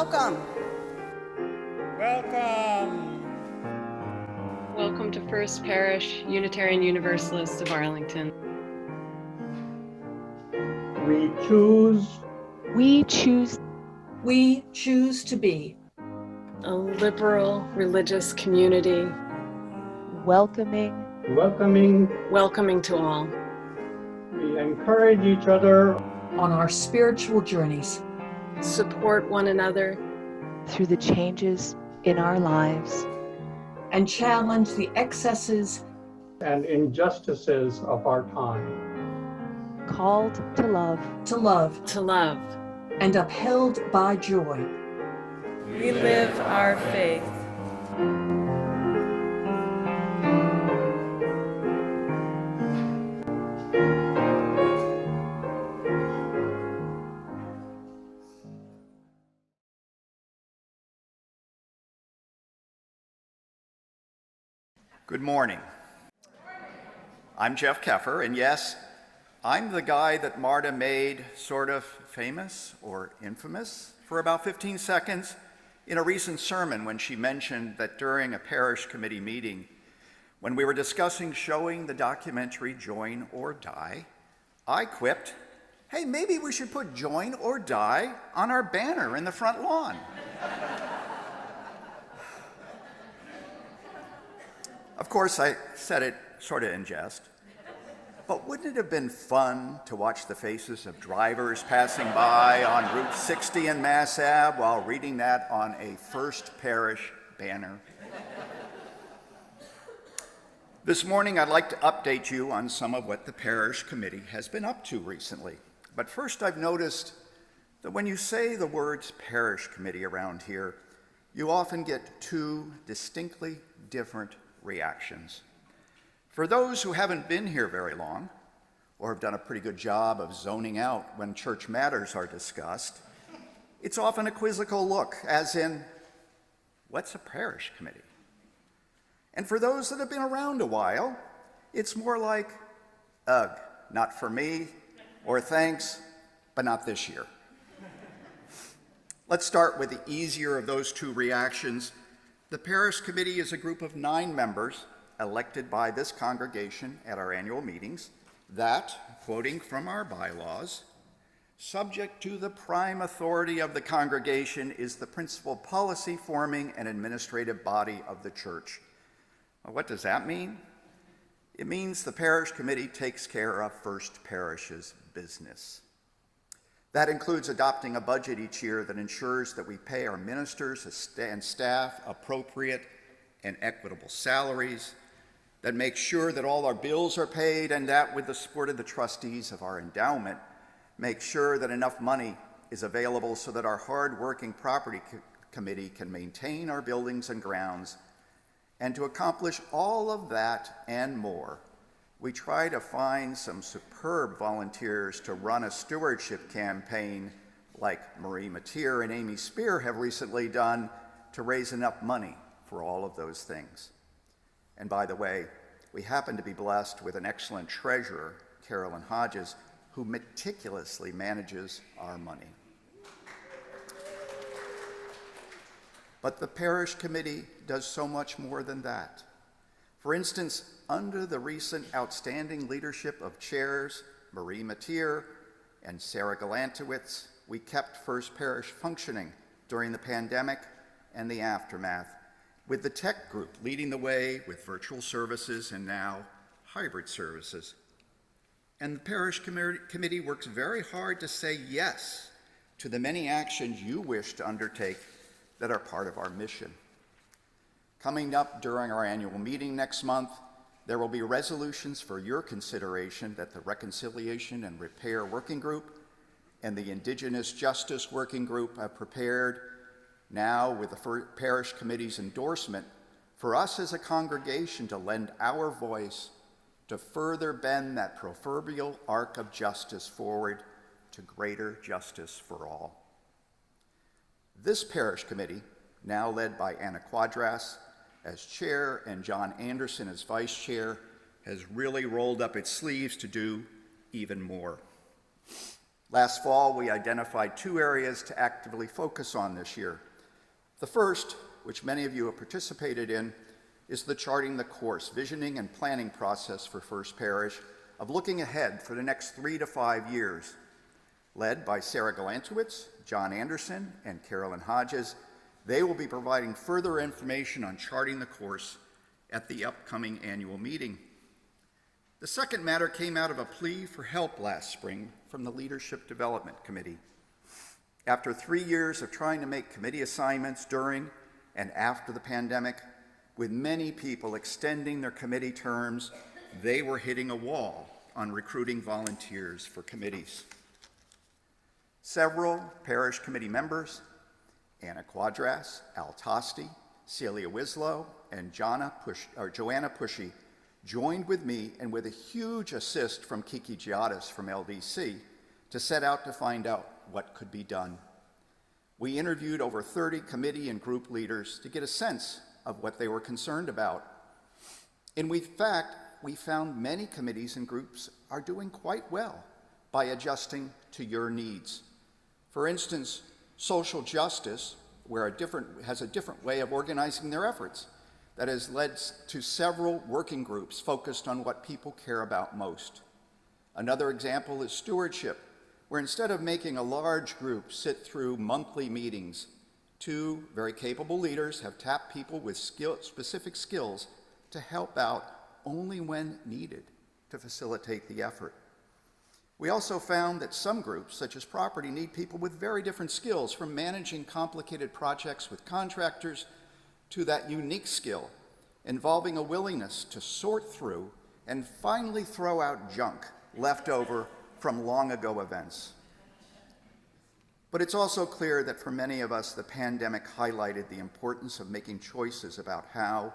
Welcome. Welcome. Welcome to First Parish, Unitarian Universalist of Arlington. We choose. We choose. We choose to be A liberal religious community. Welcoming. Welcoming to all. We encourage each other on our spiritual journeys. Support one another. Through the changes in our lives. And challenge the excesses and injustices of our time. Called to love. To love. To love. And upheld by joy. We live our faith. Good morning. I'm Jeff Keffer, and yes, I'm the guy that Marta made sort of famous or infamous for about 15 seconds in a recent sermon when she mentioned that during a parish committee meeting, when we were discussing showing the documentary Join or Die, I quipped, hey, maybe we should put Join or Die on our banner in the front lawn. Of course, I said it sort of in jest, but wouldn't it have been fun to watch the faces of drivers passing by on Route 60 and Mass Ave while reading that on a First Parish banner? This morning, I'd like to update you on some of what the parish committee has been up to recently. But first, I've noticed that when you say the words parish committee around here, you often get two distinctly different reactions. For those who haven't been here very long, or have done a pretty good job of zoning out when church matters are discussed, it's often a quizzical look, as in, what's a parish committee? And for those that have been around a while, it's more like, ugh, not for me, or thanks, but not this year. Let's start with the easier of those two reactions. The parish committee is a group of 9 members elected by this congregation at our annual meetings that, quoting from our bylaws, subject to the prime authority of the congregation is the principal policy forming and administrative body of the church. Well, what does that mean? It means the parish committee takes care of First Parish's business. That includes adopting a budget each year that ensures that we pay our ministers and staff appropriate and equitable salaries, that makes sure that all our bills are paid, and that, with the support of the trustees of our endowment, makes sure that enough money is available so that our hard-working property committee can maintain our buildings and grounds. And to accomplish all of that and more, we try to find some superb volunteers to run a stewardship campaign like Marie Matier and Amy Spear have recently done to raise enough money for all of those things. And by the way, we happen to be blessed with an excellent treasurer, Carolyn Hodges, who meticulously manages our money. But the parish committee does so much more than that. For instance, under the recent outstanding leadership of chairs Marie Matier and Sarah Galantowitz, we kept First Parish functioning during the pandemic and the aftermath, with the tech group leading the way with virtual services and now hybrid services. And the parish committee works very hard to say yes to the many actions you wish to undertake that are part of our mission. Coming up during our annual meeting next month, there will be resolutions for your consideration that the Reconciliation and Repair Working Group and the Indigenous Justice Working Group have prepared, now with the parish committee's endorsement, for us as a congregation to lend our voice to further bend that proverbial arc of justice forward to greater justice for all. This parish committee, now led by Anna Quadras as chair and John Anderson as vice chair, has really rolled up its sleeves to do even more. Last fall, we identified 2 areas to actively focus on this year. The first, which many of you have participated in, is the charting the course, visioning and planning process for First Parish of looking ahead for the next 3 to 5 years. Led by Sarah Galantowitz, John Anderson, and Carolyn Hodges, they will be providing further information on charting the course at the upcoming annual meeting. The second matter came out of a plea for help last spring from the Leadership Development Committee. After 3 years of trying to make committee assignments during and after the pandemic, with many people extending their committee terms, they were hitting a wall on recruiting volunteers for committees. Several parish committee members, Anna Quadras, Al Tosti, Celia Wislow, and Joanna Pushy, joined with me and with a huge assist from Kiki Giottis from LDC to set out to find out what could be done. We interviewed over 30 committee and group leaders to get a sense of what they were concerned about. In fact, we found many committees and groups are doing quite well by adjusting to your needs. For instance, social justice, has a different way of organizing their efforts that has led to several working groups focused on what people care about most. Another example is stewardship, where instead of making a large group sit through monthly meetings, 2 very capable leaders have tapped people with specific skills to help out only when needed to facilitate the effort. We also found that some groups, such as property, need people with very different skills, from managing complicated projects with contractors to that unique skill involving a willingness to sort through and finally throw out junk left over from long ago events. But it's also clear that for many of us, the pandemic highlighted the importance of making choices about how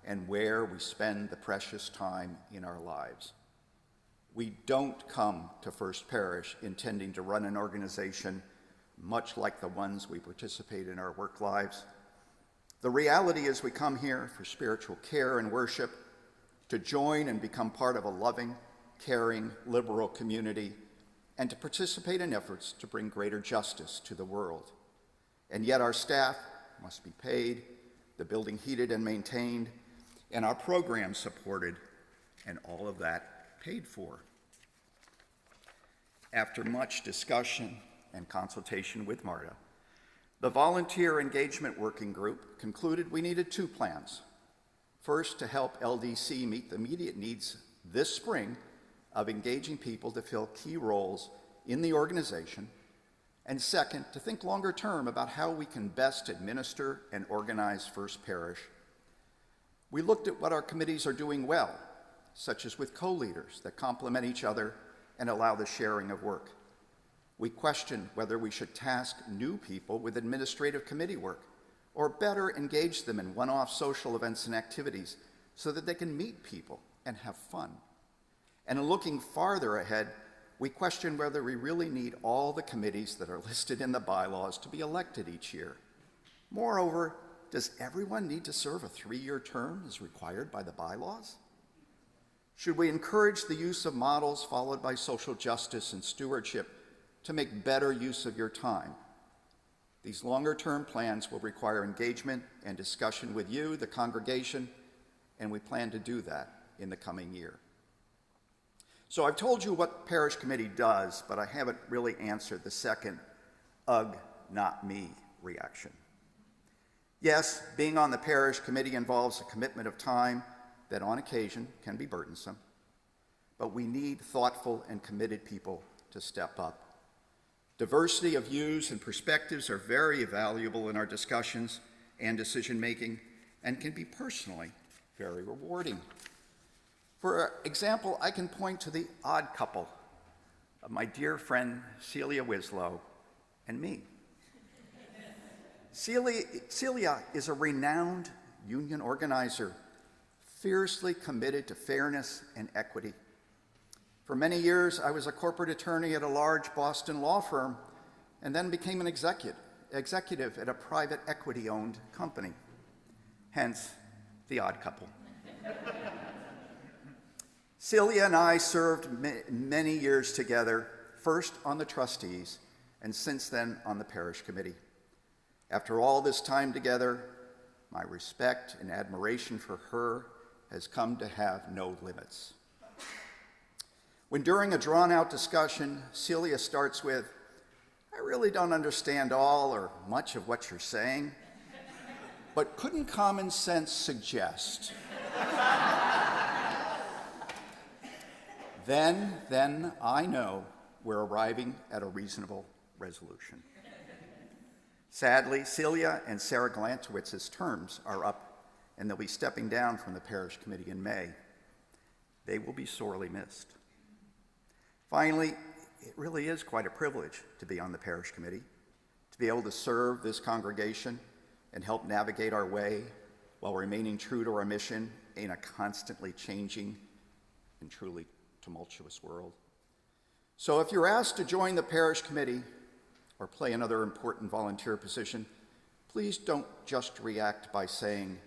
and where we spend the precious time in our lives. We don't come to First Parish intending to run an organization much like the ones we participate in our work lives. The reality is we come here for spiritual care and worship, to join and become part of a loving, caring, liberal community, and to participate in efforts to bring greater justice to the world. And yet our staff must be paid, the building heated and maintained, and our programs supported, and all of that paid for. After much discussion and consultation with Marta, the Volunteer Engagement Working Group concluded we needed 2 plans. First, to help LDC meet the immediate needs this spring of engaging people to fill key roles in the organization, and second, to think longer term about how we can best administer and organize First Parish. We looked at what our committees are doing well, such as with co-leaders that complement each other and allow the sharing of work. We questioned whether we should task new people with administrative committee work or better engage them in one-off social events and activities so that they can meet people and have fun. And in looking farther ahead, we questioned whether we really need all the committees that are listed in the bylaws to be elected each year. Moreover, does everyone need to serve a 3-year term as required by the bylaws? Should we encourage the use of models followed by social justice and stewardship to make better use of your time? These longer-term plans will require engagement and discussion with you, the congregation, and we plan to do that in the coming year. So I've told you what parish committee does, but I haven't really answered the second "ugh, not me" reaction. Yes, being on the parish committee involves a commitment of time that on occasion can be burdensome, but we need thoughtful and committed people to step up. Diversity of views and perspectives are very valuable in our discussions and decision-making and can be personally very rewarding. For example, I can point to the odd couple of my dear friend Celia Wislow and me. Celia is a renowned union organizer, fiercely committed to fairness and equity. For many years, I was a corporate attorney at a large Boston law firm and then became an executive at a private equity-owned company. Hence, the odd couple. Celia and I served many years together, first on the trustees, and since then on the parish committee. After all this time together, my respect and admiration for her has come to have no limits. When during a drawn-out discussion, Celia starts with, "I really don't understand all or much of what you're saying, but couldn't common sense suggest?" Then I know we're arriving at a reasonable resolution. Sadly, Celia and Sarah Glantowicz's terms are up, and they'll be stepping down from the parish committee in May. They will be sorely missed. Finally, it really is quite a privilege to be on the parish committee, to be able to serve this congregation and help navigate our way while remaining true to our mission in a constantly changing and truly tumultuous world. So if you're asked to join the parish committee or play another important volunteer position, please don't just react by saying,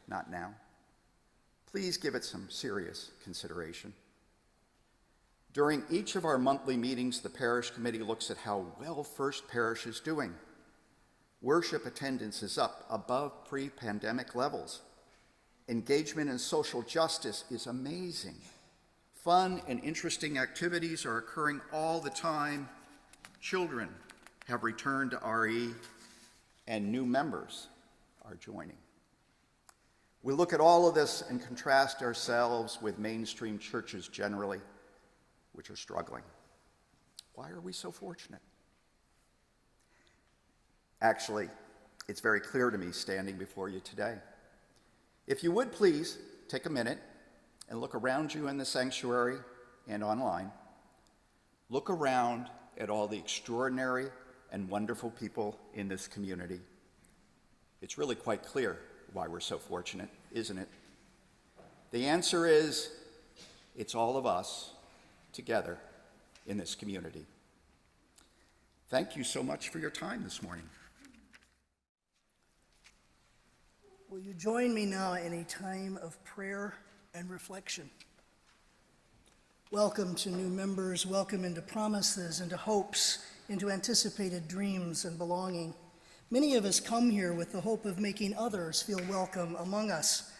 "Not now." Please give it some serious consideration. During each of our monthly meetings, the parish committee looks at how well First Parish is doing. Worship attendance is up above pre-pandemic levels. Engagement in social justice is amazing. Fun and interesting activities are occurring all the time. Children have returned to RE, and new members are joining. We look at all of this and contrast ourselves with mainstream churches generally, which are struggling. Why are we so fortunate? Actually, it's very clear to me standing before you today. If you would please take a minute and look around you in the sanctuary and online. Look around at all the extraordinary and wonderful people in this community. It's really quite clear why we're so fortunate, isn't it? The answer is, it's all of us together in this community. Thank you so much for your time this morning. Will you join me now in a time of prayer and reflection? Welcome to new members, welcome into promises, into hopes, into anticipated dreams and belonging. Many of us come here with the hope of making others feel welcome among us.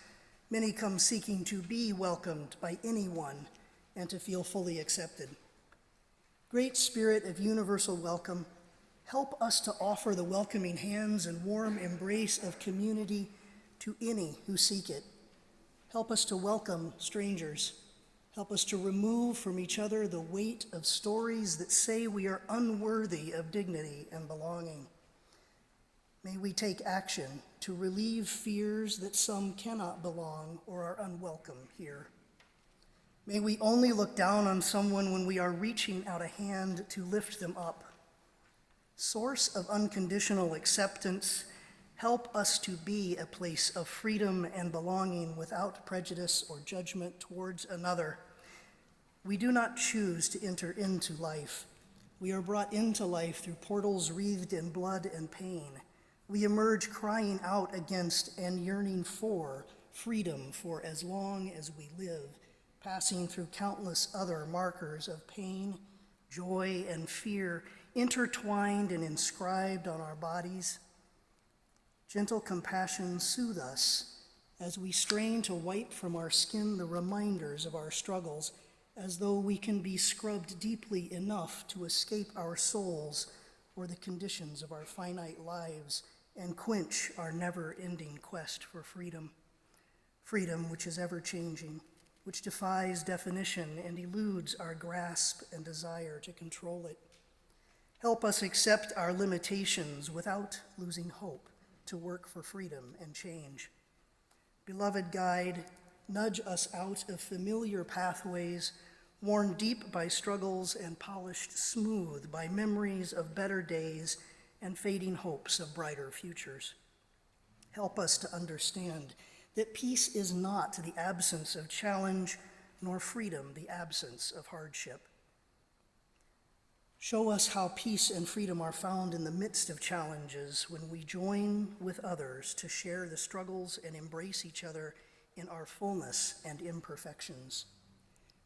Many come seeking to be welcomed by anyone and to feel fully accepted. Great Spirit of universal welcome, help us to offer the welcoming hands and warm embrace of community to any who seek it. Help us to welcome strangers. Help us to remove from each other the weight of stories that say we are unworthy of dignity and belonging. May we take action to relieve fears that some cannot belong or are unwelcome here. May we only look down on someone when we are reaching out a hand to lift them up. Source of unconditional acceptance, help us to be a place of freedom and belonging without prejudice or judgment towards another. We do not choose to enter into life. We are brought into life through portals wreathed in blood and pain. We emerge crying out against and yearning for freedom for as long as we live, passing through countless other markers of pain, joy, and fear, intertwined and inscribed on our bodies. Gentle compassion soothe us as we strain to wipe from our skin the reminders of our struggles, as though we can be scrubbed deeply enough to escape our souls or the conditions of our finite lives and quench our never-ending quest for freedom. Freedom which is ever-changing, which defies definition and eludes our grasp and desire to control it. Help us accept our limitations without losing hope to work for freedom and change. Beloved guide, nudge us out of familiar pathways, worn deep by struggles and polished smooth by memories of better days and fading hopes of brighter futures. Help us to understand that peace is not the absence of challenge, nor freedom the absence of hardship. Show us how peace and freedom are found in the midst of challenges when we join with others to share the struggles and embrace each other in our fullness and imperfections.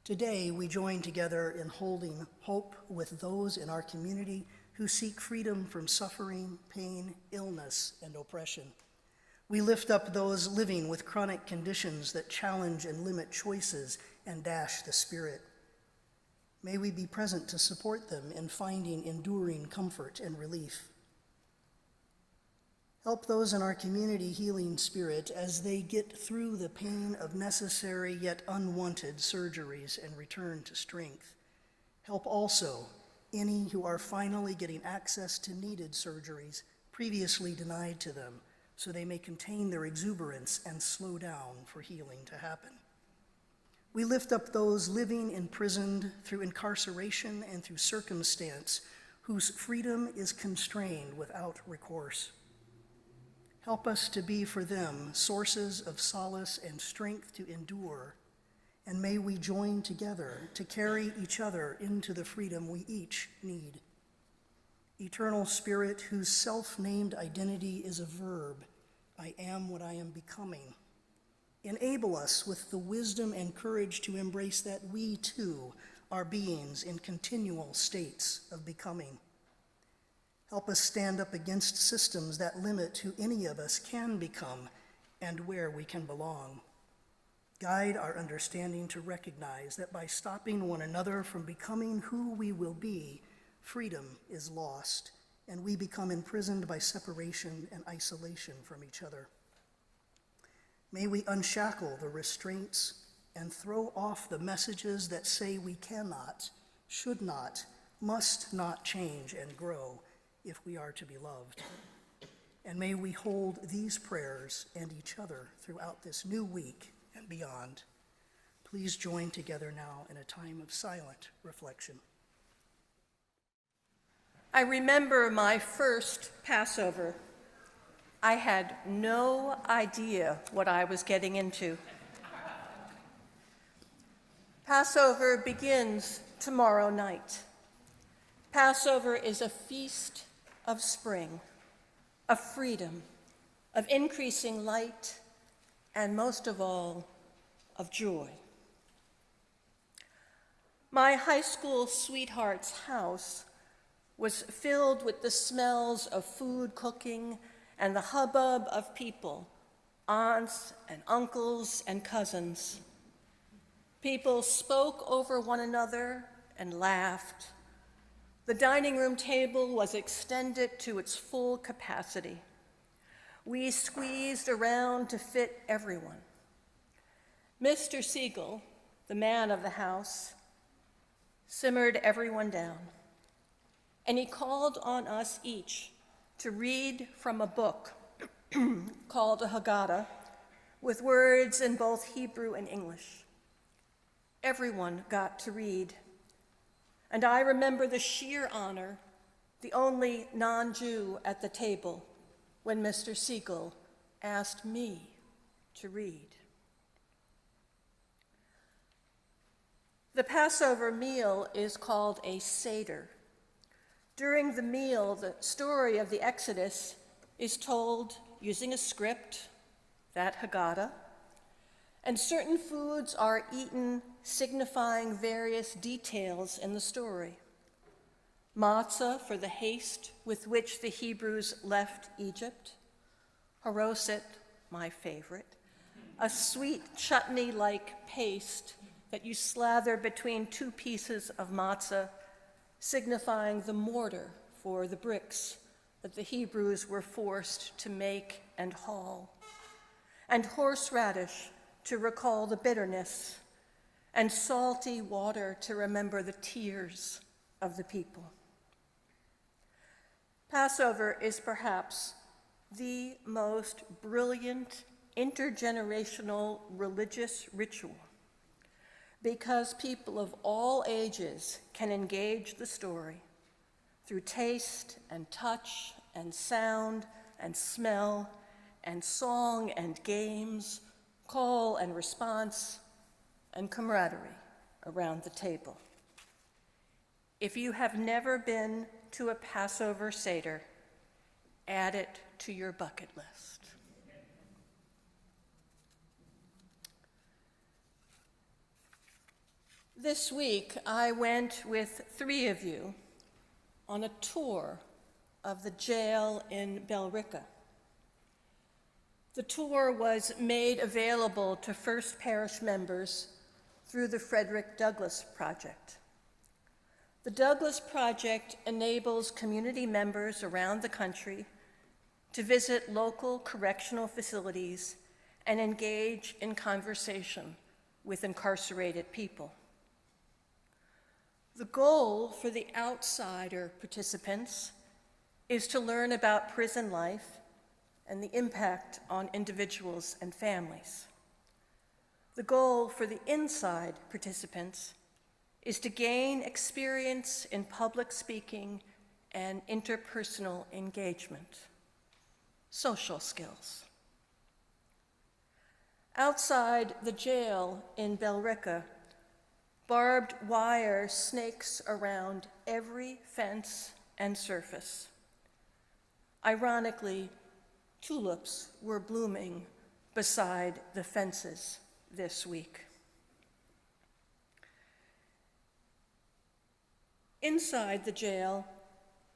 Today, we join together in holding hope with those in our community who seek freedom from suffering, pain, illness, and oppression. We lift up those living with chronic conditions that challenge and limit choices and dash the spirit. May we be present to support them in finding enduring comfort and relief. Help those in our community healing spirit as they get through the pain of necessary yet unwanted surgeries and return to strength. Help also any who are finally getting access to needed surgeries previously denied to them, so they may contain their exuberance and slow down for healing to happen. We lift up those living imprisoned through incarceration and through circumstance whose freedom is constrained without recourse. Help us to be for them sources of solace and strength to endure, and may we join together to carry each other into the freedom we each need. Eternal Spirit, whose self-named identity is a verb, I am what I am becoming. Enable us with the wisdom and courage to embrace that we too are beings in continual states of becoming. Help us stand up against systems that limit who any of us can become and where we can belong. Guide our understanding to recognize that by stopping one another from becoming who we will be, freedom is lost, and we become imprisoned by separation and isolation from each other. May we unshackle the restraints and throw off the messages that say we cannot, should not, must not change and grow if we are to be loved. And may we hold these prayers and each other throughout this new week and beyond. Please join together now in a time of silent reflection. I remember my first Passover. I had no idea what I was getting into. Passover begins tomorrow night. Passover is a feast of spring, of freedom, of increasing light, and most of all, of joy. My high school sweetheart's house was filled with the smells of food cooking and the hubbub of people, aunts and uncles and cousins. People spoke over one another and laughed. The dining room table was extended to its full capacity. We squeezed around to fit everyone. Mr. Siegel, the man of the house, simmered everyone down, and he called on us each to read from a book called a Haggadah with words in both Hebrew and English. Everyone got to read, and I remember the sheer honor, the only non-Jew at the table, when Mr. Siegel asked me to read. The Passover meal is called a Seder. During the meal, the story of the Exodus is told using a script, that Haggadah, and certain foods are eaten signifying various details in the story. Matzah for the haste with which the Hebrews left Egypt. Haroset, my favorite, a sweet chutney-like paste that you slather between two pieces of matzah, signifying the mortar for the bricks that the Hebrews were forced to make and haul. And horseradish to recall the bitterness, and salty water to remember the tears of the people. Passover is perhaps the most brilliant intergenerational religious ritual because people of all ages can engage the story through taste and touch and sound and smell and song and games, call and response, and camaraderie around the table. If you have never been to a Passover Seder, add it to your bucket list. This week, I went with 3 of you on a tour of the jail in Billerica. The tour was made available to First Parish members through the Frederick Douglass Project. The Douglass Project enables community members around the country to visit local correctional facilities and engage in conversation with incarcerated people. The goal for the outsider participants is to learn about prison life and the impact on individuals and families. The goal for the inside participants is to gain experience in public speaking and interpersonal engagement, social skills. Outside the jail in Billerica, barbed wire snakes around every fence and surface. Ironically, tulips were blooming beside the fences this week. Inside the jail,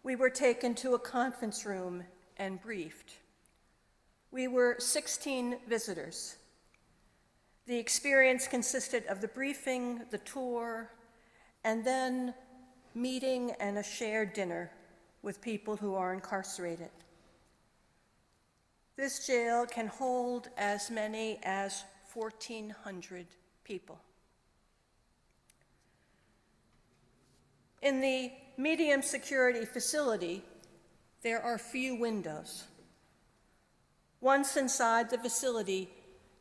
we were taken to a conference room and briefed. We were 16 visitors. The experience consisted of the briefing, the tour, and then meeting and a shared dinner with people who are incarcerated. This jail can hold as many as 1,400 people. In the medium security facility, there are few windows. Once inside the facility,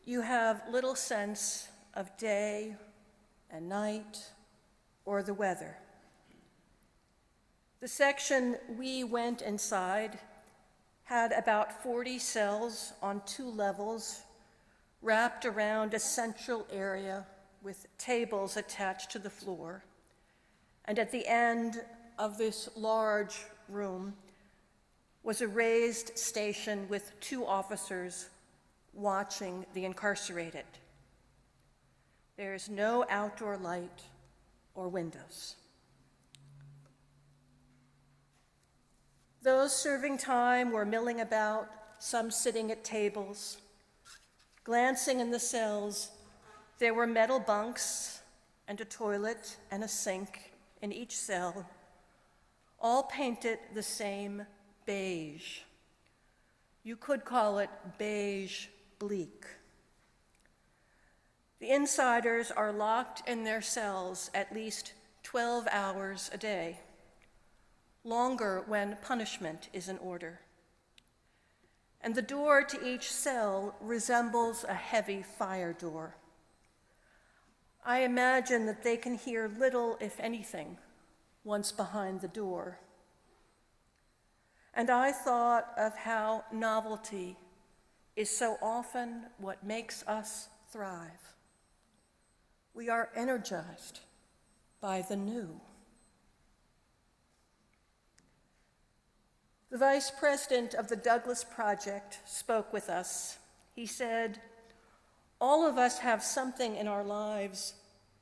you have little sense of day and night or the weather. The section we went inside had about 40 cells on 2 levels, wrapped around a central area with tables attached to the floor. And at the end of this large room was a raised station with 2 officers watching the incarcerated. There is no outdoor light or windows. Those serving time were milling about, some sitting at tables. Glancing in the cells, there were metal bunks and a toilet and a sink in each cell, all painted the same beige. You could call it beige bleak. The insiders are locked in their cells at least 12 hours a day, longer when punishment is in order. And the door to each cell resembles a heavy fire door. I imagine that they can hear little, if anything, once behind the door. And I thought of how novelty is so often what makes us thrive. We are energized by the new. The vice president of the Douglass Project spoke with us. He said, "All of us have something in our lives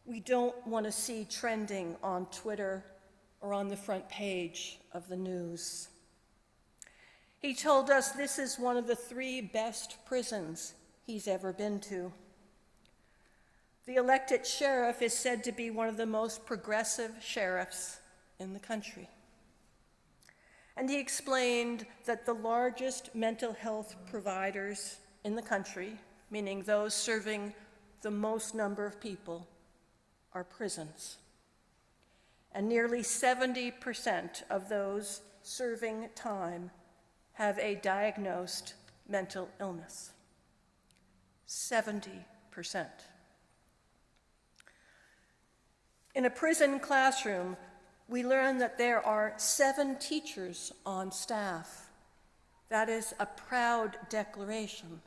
we don't want to see trending on Twitter or on the front page of the news." He told us this is one of the 3 best prisons he's ever been to. The elected sheriff is said to be one of the most progressive sheriffs in the country. And he explained that the largest mental health providers in the country, meaning those serving the most number of people, are prisons. And nearly 70% of those serving time have a diagnosed mental illness. 70%. In a prison classroom, we learn that there are 7 teachers on staff. That is a proud declaration.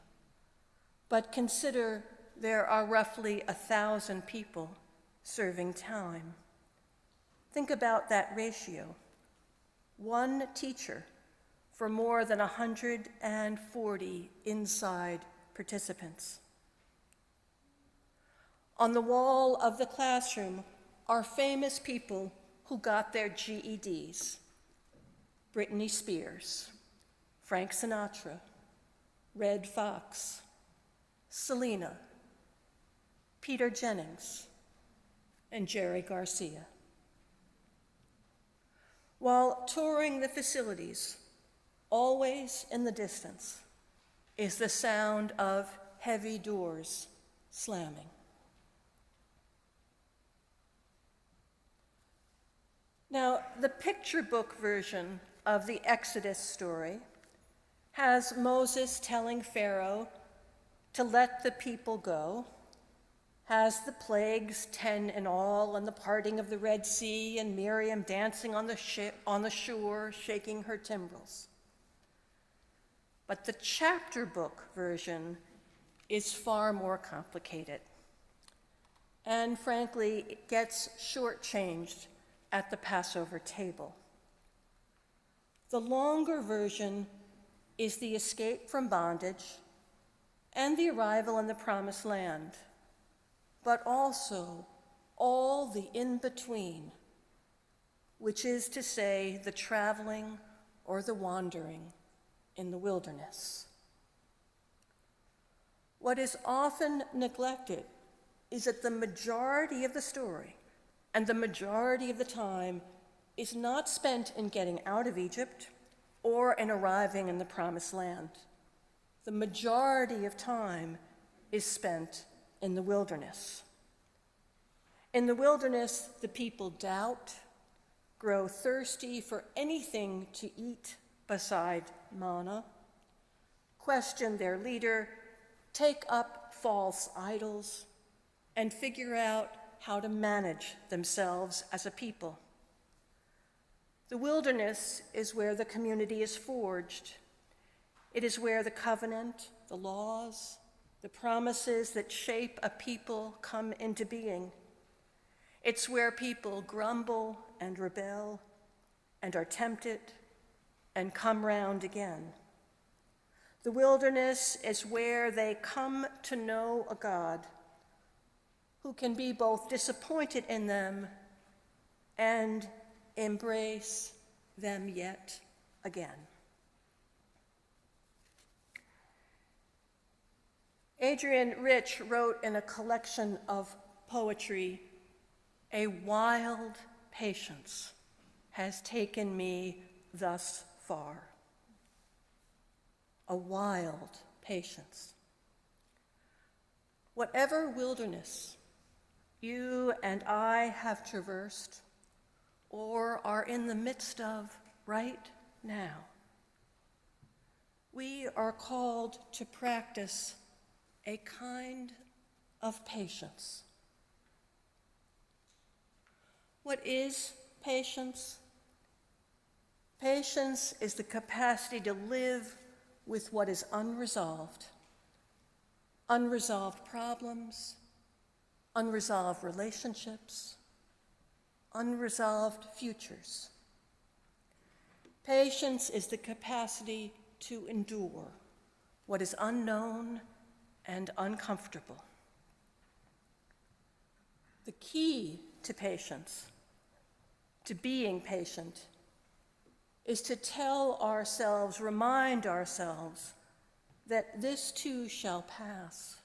But consider there are roughly 1,000 people serving time. Think about that ratio. 1 teacher for more than 140 inside participants. On the wall of the classroom are famous people who got their GEDs. Britney Spears, Frank Sinatra, Red Fox, Selena, Peter Jennings, and Jerry Garcia. While touring the facilities, always in the distance is the sound of heavy doors slamming. Now, the picture book version of the Exodus story has Moses telling Pharaoh to let the people go, has the plagues 10 in all, and the parting of the Red Sea, and Miriam dancing on the shore, shaking her timbrels. But the chapter book version is far more complicated, and frankly, it gets shortchanged at the Passover table. The longer version is the escape from bondage and the arrival in the Promised Land, but also all the in-between, which is to say, the traveling or the wandering in the wilderness. What is often neglected is that the majority of the story and the majority of the time is not spent in getting out of Egypt or in arriving in the Promised Land. The majority of time is spent in the wilderness. In the wilderness, the people doubt, grow thirsty for anything to eat beside manna, question their leader, take up false idols, and figure out how to manage themselves as a people. The wilderness is where the community is forged. It is where the covenant, the laws, the promises that shape a people come into being. It's where people grumble and rebel and are tempted and come round again. The wilderness is where they come to know a God who can be both disappointed in them and embrace them yet again. Adrienne Rich wrote in a collection of poetry, "A wild patience has taken me thus far." A wild patience. Whatever wilderness you and I have traversed or are in the midst of right now, we are called to practice a kind of patience. What is patience? Patience is the capacity to live with what is unresolved. Unresolved problems, unresolved relationships, unresolved futures. Patience is the capacity to endure what is unknown and uncomfortable. The key to patience, to being patient, is to tell ourselves, remind ourselves, that this too shall pass,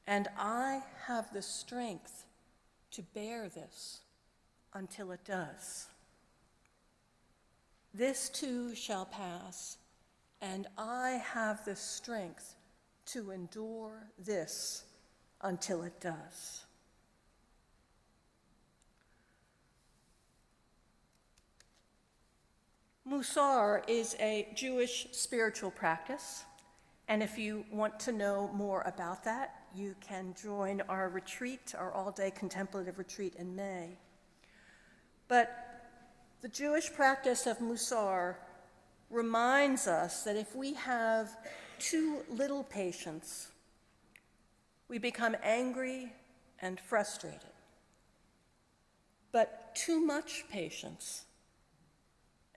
and I have the strength to bear this until it does. This too shall pass, and I have the strength to endure this until it does. Musar is a Jewish spiritual practice, and if you want to know more about that, you can join our retreat, our all-day contemplative retreat in May. But the Jewish practice of Musar reminds us that if we have too little patience, we become angry and frustrated. But too much patience,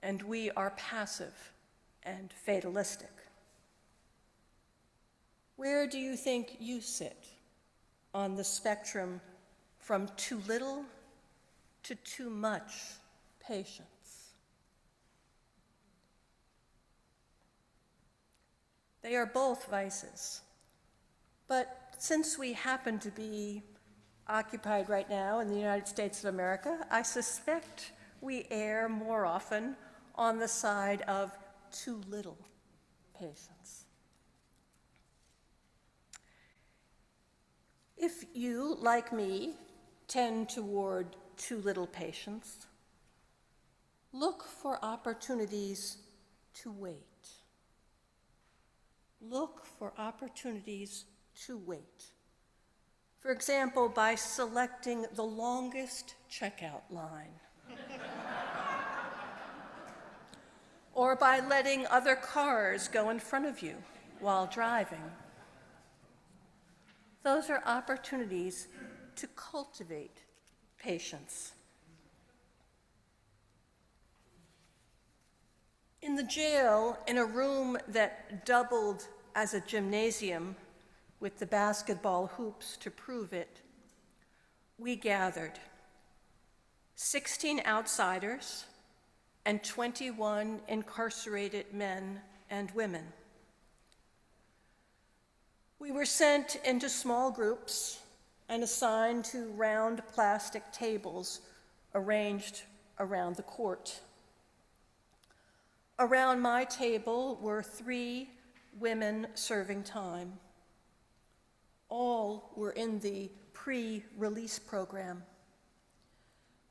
and we are passive and fatalistic. Where do you think you sit on the spectrum from too little to too much patience. They are both vices, but since we happen to be occupied right now in the United States of America, I suspect we err more often on the side of too little patience. If you, like me, tend toward too little patience, look for opportunities to wait. Look for opportunities to wait. For example, by selecting the longest checkout line, or by letting other cars go in front of you while driving. Those are opportunities to cultivate patience. In the jail, in a room that doubled as a gymnasium with the basketball hoops to prove it, we gathered 16 outsiders and 21 incarcerated men and women. We were sent into small groups and assigned to round plastic tables arranged around the court. Around my table were 3 women serving time. All were in the pre-release program.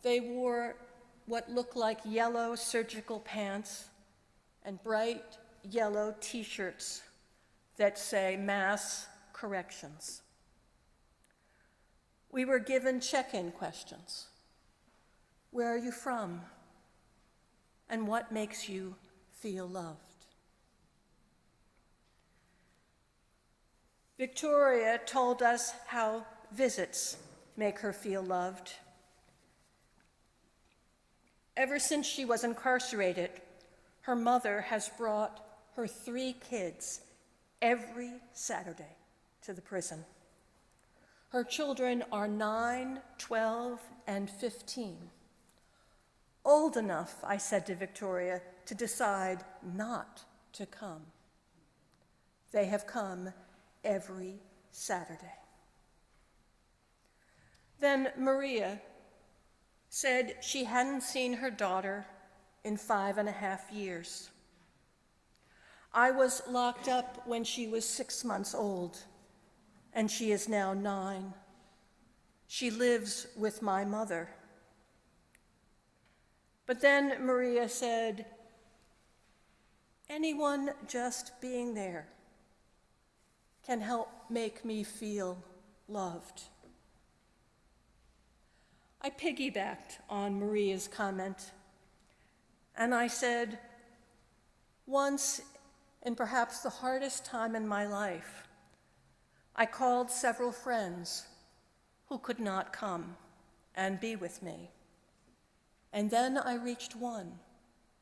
They wore what looked like yellow surgical pants and bright yellow t-shirts that say mass corrections. We were given check-in questions. Where are you from? And what makes you feel loved? Victoria told us how visits make her feel loved. Ever since she was incarcerated, her mother has brought her 3 kids every Saturday to the prison. Her children are 9, 12, and 15. Old enough, I said to Victoria, to decide not to come. They have come every Saturday. Then Maria said she hadn't seen her daughter in 5.5 years. I was locked up when she was 6 months old, and she is now 9. She lives with my mother. But then Maria said, anyone just being there can help make me feel loved. I piggybacked on Maria's comment, and I said, once, in perhaps the hardest time in my life, I called several friends who could not come and be with me. And then I reached one,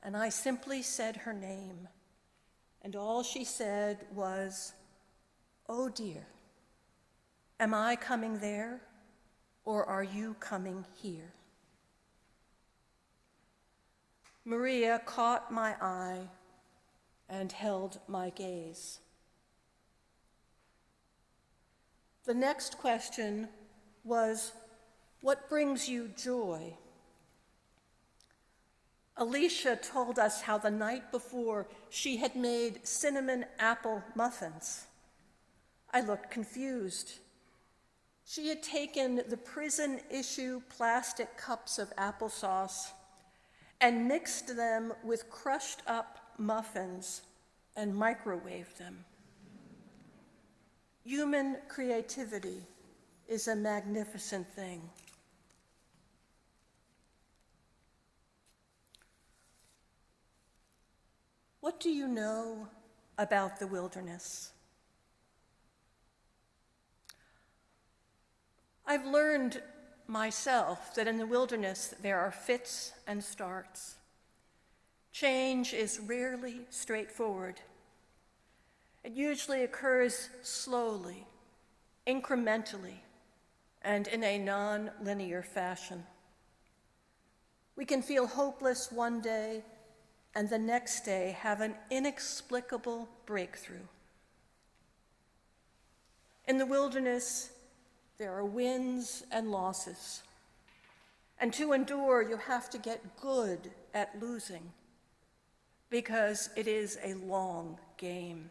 and I simply said her name, and all she said was, oh dear, am I coming there, or are you coming here? Maria caught my eye and held my gaze. The next question was, what brings you joy? Alicia told us how the night before she had made cinnamon apple muffins. I looked confused. She had taken the prison-issue plastic cups of applesauce and mixed them with crushed-up muffins and microwaved them. Human creativity is a magnificent thing. What do you know about the wilderness? I've learned myself that in the wilderness there are fits and starts. Change is rarely straightforward. It usually occurs slowly, incrementally, and in a non-linear fashion. We can feel hopeless one day and the next day have an inexplicable breakthrough. In the wilderness, there are wins and losses. And to endure, you have to get good at losing, because it is a long game.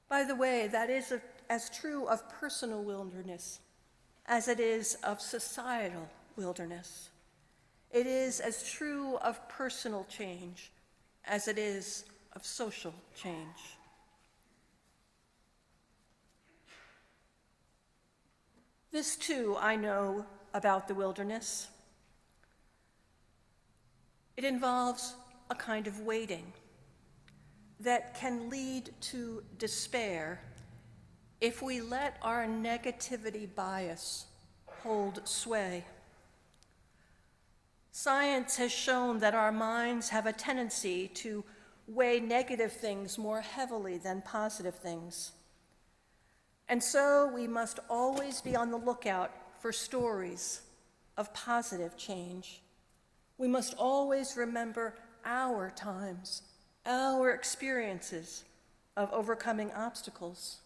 By the way, that is as true of personal wilderness as it is of societal wilderness. It is as true of personal change as it is of social change. This too I know about the wilderness. It involves a kind of waiting that can lead to despair if we let our negativity bias hold sway. Science has shown that our minds have a tendency to weigh negative things more heavily than positive things. And so we must always be on the lookout for stories of positive change. We must always remember our times, our experiences of overcoming obstacles,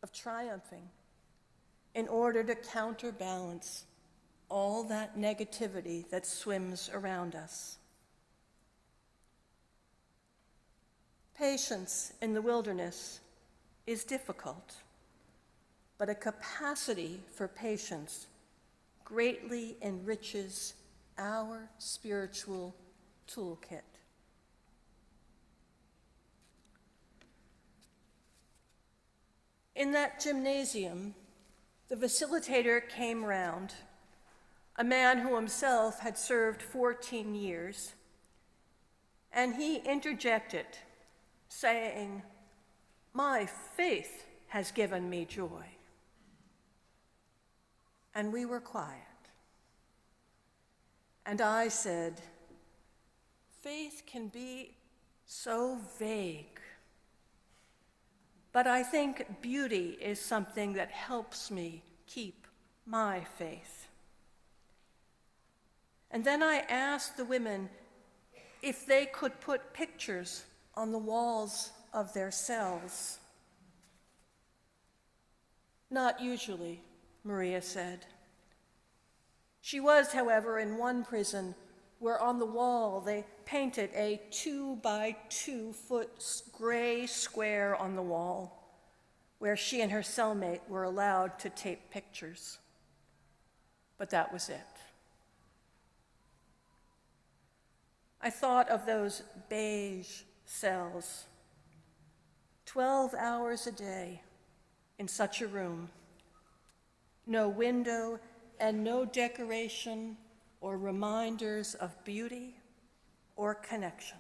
of triumphing, in order to counterbalance all that negativity that swims around us. Patience in the wilderness is difficult, but a capacity for patience greatly enriches our spiritual toolkit. In that gymnasium, the facilitator came round, a man who himself had served 14 years, and he interjected, saying, "My faith has given me joy." And we were quiet. And I said, "Faith can be so vague, but I think beauty is something that helps me keep my faith." And then I asked the women if they could put pictures on the walls of their cells. "Not usually," Maria said. She was, however, in one prison where on the wall they painted a 2 by 2 foot gray square on the wall where she and her cellmate were allowed to tape pictures. But that was it. I thought of those beige cells, 12 hours a day in such a room, no window and no decoration or reminders of beauty or connection.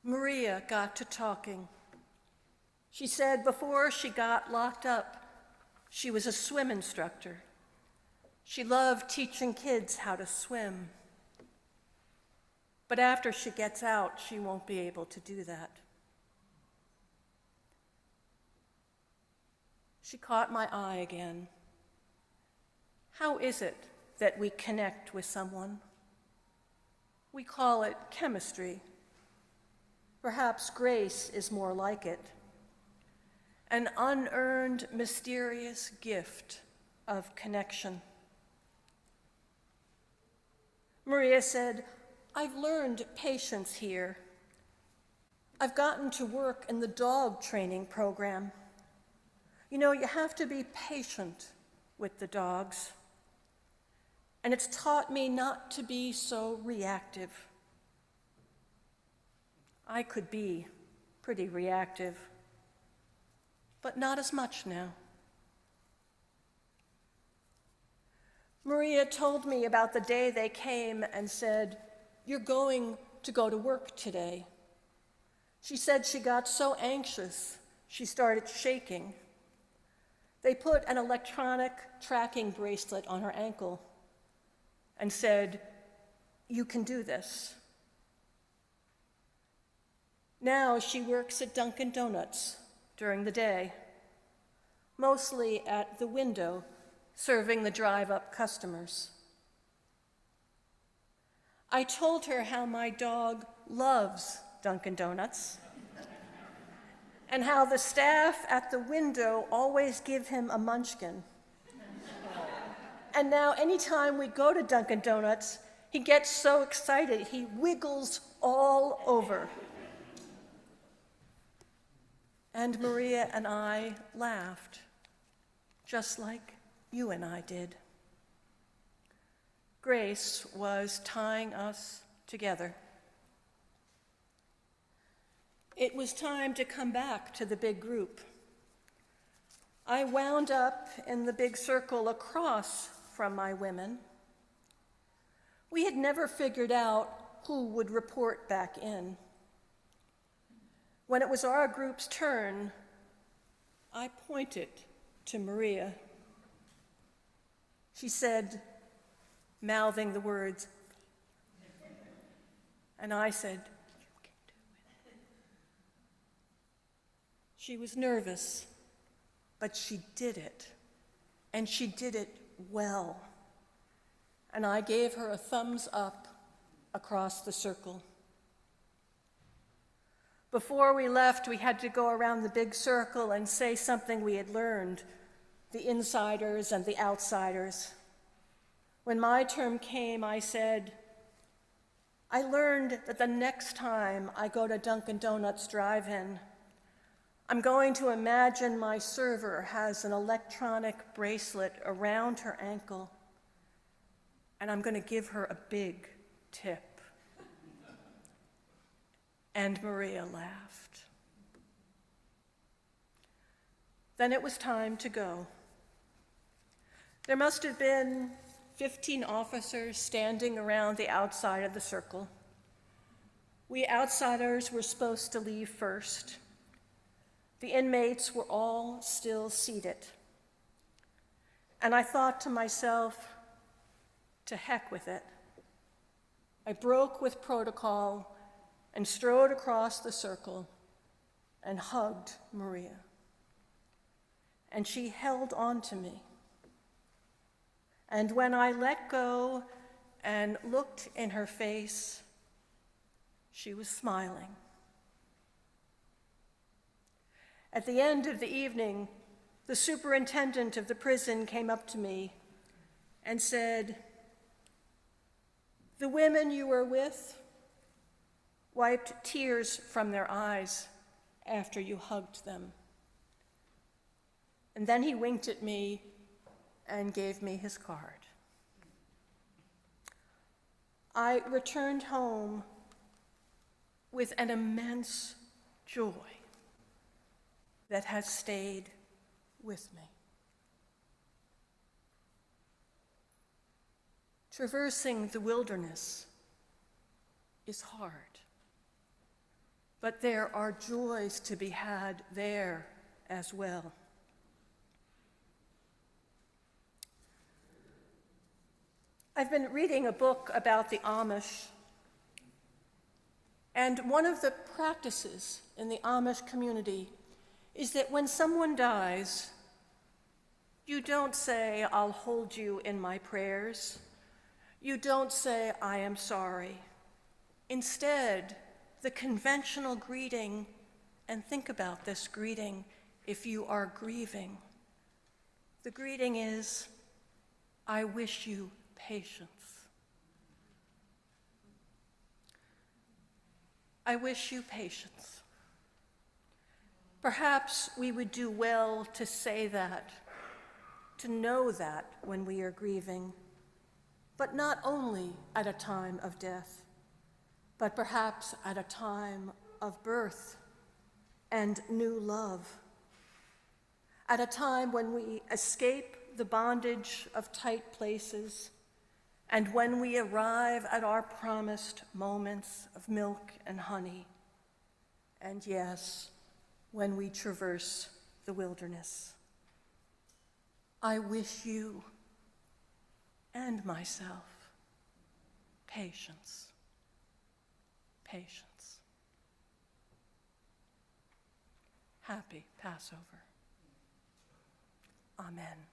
Maria got to talking. She said before she got locked up, she was a swim instructor. She loved teaching kids how to swim. But after she gets out, she won't be able to do that. She caught my eye again. How is it that we connect with someone? We call it chemistry. Perhaps grace is more like it. An unearned, mysterious gift of connection. Maria said, "I've learned patience here. I've gotten to work in the dog training program. You know, you have to be patient with the dogs. And it's taught me not to be so reactive." I could be pretty reactive, but not as much now. Maria told me about the day they came and said, "You're going to go to work today." She said she got so anxious, she started shaking. They put an electronic tracking bracelet on her ankle and said, "You can do this." Now she works at Dunkin' Donuts during the day, mostly at the window serving the drive-up customers. I told her how my dog loves Dunkin' Donuts and how the staff at the window always give him a munchkin. And now anytime we go to Dunkin' Donuts, he gets so excited, he wiggles all over. And Maria and I laughed, just like you and I did. Grace was tying us together. It was time to come back to the big group. I wound up in the big circle across from my women. We had never figured out who would report back in. When it was our group's turn, I pointed to Maria. She said, mouthing the words, and I said, "You can do it." She was nervous, but she did it, and she did it well. And I gave her a thumbs up across the circle. Before we left, we had to go around the big circle and say something we had learned, the insiders and the outsiders. When my turn came, I said, I learned that the next time I go to Dunkin' Donuts drive-in, I'm going to imagine my server has an electronic bracelet around her ankle, and I'm going to give her a big tip. And Maria laughed. Then it was time to go. There must have been 15 officers standing around the outside of the circle. We outsiders were supposed to leave first. The inmates were all still seated. And I thought to myself, to heck with it. I broke with protocol and strode across the circle and hugged Maria. And she held on to me. And when I let go and looked in her face, she was smiling. At the end of the evening, the superintendent of the prison came up to me and said, "The women you were with wiped tears from their eyes after you hugged them." And then he winked at me and gave me his card. I returned home with an immense joy that has stayed with me. Traversing the wilderness is hard, but there are joys to be had there as well. I've been reading a book about the Amish, and one of the practices in the Amish community is that when someone dies, you don't say, "I'll hold you in my prayers." You don't say, "I am sorry." Instead, the conventional greeting, and think about this greeting if you are grieving, the greeting is, "I wish you patience." I wish you patience. Perhaps we would do well to say that, to know that when we are grieving, but not only at a time of death, but perhaps at a time of birth and new love, at a time when we escape the bondage of tight places, and when we arrive at our promised moments of milk and honey, and yes, when we traverse the wilderness. I wish you and myself patience, patience. Happy Passover. Amen.